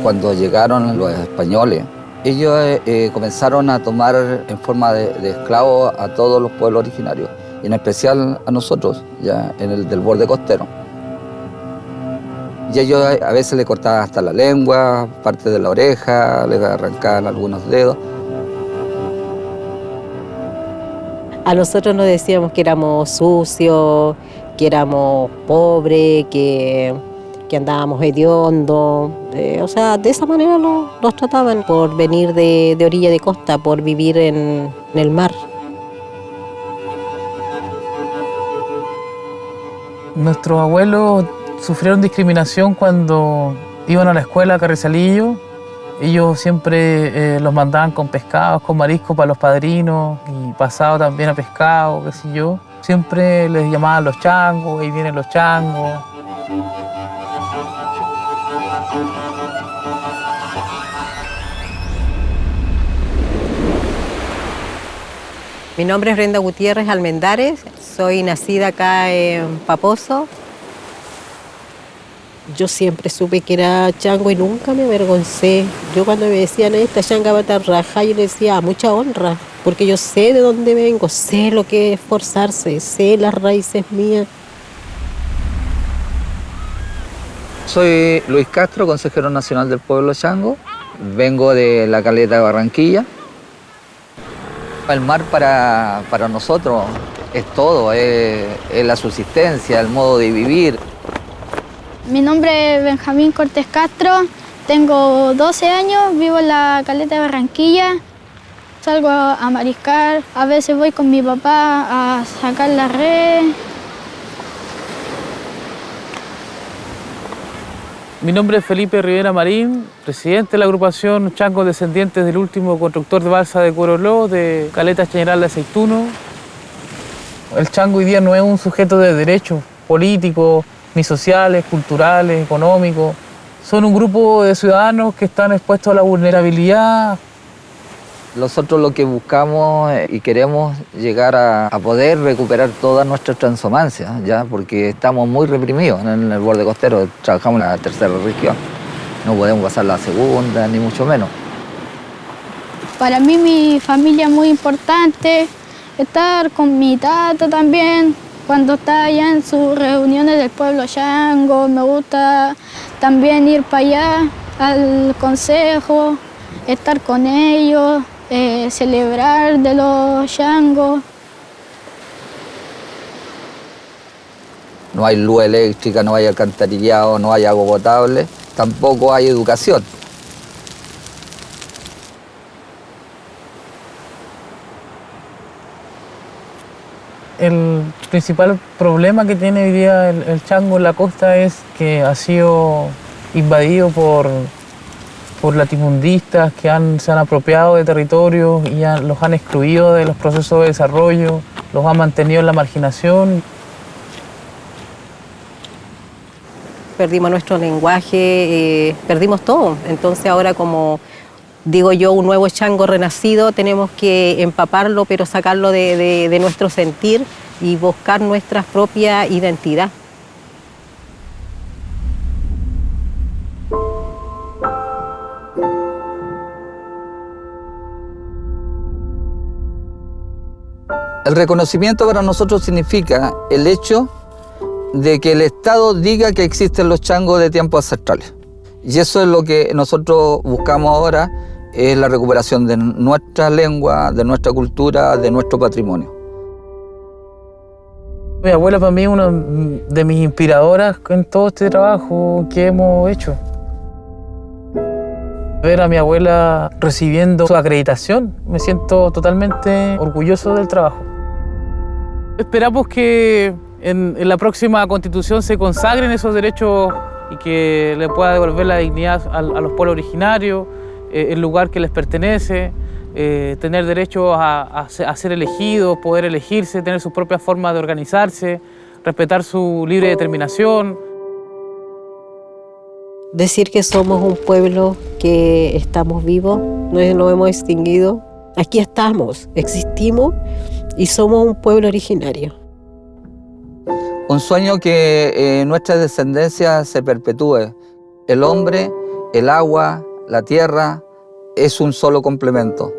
Cuando llegaron los españoles, ellos comenzaron a tomar en forma de esclavos a todos los pueblos originarios, y en especial a nosotros, ya en el del borde costero. Y ellos a veces le cortaban hasta la lengua, parte de la oreja, le arrancaban algunos dedos. A nosotros nos decíamos que éramos sucios, que éramos pobres, que andábamos hediondos. O sea, de esa manera nos trataban, por venir de orilla de costa, por vivir en el mar. Nuestros abuelos sufrieron discriminación cuando iban a la escuela a Carrizalillo. Ellos siempre los mandaban con pescados, con mariscos para los padrinos, y pasado también a pescado, qué sé yo. Siempre les llamaban los changos, ahí vienen los changos. Mi nombre es Brenda Gutiérrez Almendares, soy nacida acá en Paposo. Yo siempre supe que era chango y nunca me avergoncé. Yo cuando me decían, esta changa va a estar raja, yo le decía, mucha honra, porque yo sé de dónde vengo, sé lo que es esforzarse, sé las raíces mías. Soy Luis Castro, consejero nacional del pueblo chango. Vengo de la caleta de Barranquilla. El mar para nosotros es todo, es la subsistencia, el modo de vivir. Mi nombre es Benjamín Cortés Castro, tengo 12 años, vivo en la caleta de Barranquilla. Salgo a mariscar, a veces voy con mi papá a sacar la red. Mi nombre es Felipe Rivera Marín, presidente de la agrupación Changos Descendientes del último constructor de balsa de Coroló, de Caleta General de Aceituno. El chango hoy día no es un sujeto de derechos políticos, ni sociales, culturales, económicos. Son un grupo de ciudadanos que están expuestos a la vulnerabilidad. Nosotros lo que buscamos y queremos llegar a poder recuperar todas nuestras transhumancias, ¿ya? Porque estamos muy reprimidos en el borde costero, trabajamos en la tercera región, no podemos pasar la segunda, ni mucho menos. Para mí mi familia es muy importante, estar con mi tata también, cuando está allá en sus reuniones del pueblo chango, me gusta también ir para allá al consejo, estar con ellos. Celebrar de los changos. No hay luz eléctrica, no hay alcantarillado, no hay agua potable, tampoco hay educación. El principal problema que tiene hoy día el chango en la costa es que ha sido invadido por latifundistas que se han apropiado de territorios y los han excluido de los procesos de desarrollo, los han mantenido en la marginación. Perdimos nuestro lenguaje, perdimos todo. Entonces ahora, como digo yo, un nuevo chango renacido, tenemos que empaparlo, pero sacarlo de nuestro sentir y buscar nuestra propia identidad. El reconocimiento para nosotros significa el hecho de que el Estado diga que existen los changos de tiempos ancestrales. Y eso es lo que nosotros buscamos ahora, es la recuperación de nuestra lengua, de nuestra cultura, de nuestro patrimonio. Mi abuela para mí es una de mis inspiradoras en todo este trabajo que hemos hecho. Ver a mi abuela recibiendo su acreditación, me siento totalmente orgulloso del trabajo. Esperamos que en la próxima Constitución se consagren esos derechos y que le pueda devolver la dignidad a los pueblos originarios, el lugar que les pertenece, tener derecho a ser elegidos, poder elegirse, tener sus propias formas de organizarse, respetar su libre determinación. Decir que somos un pueblo que estamos vivos, no nos hemos extinguido. Aquí estamos, existimos y somos un pueblo originario. Un sueño que nuestra descendencia se perpetúe. El hombre el agua, la tierra, es un solo complemento.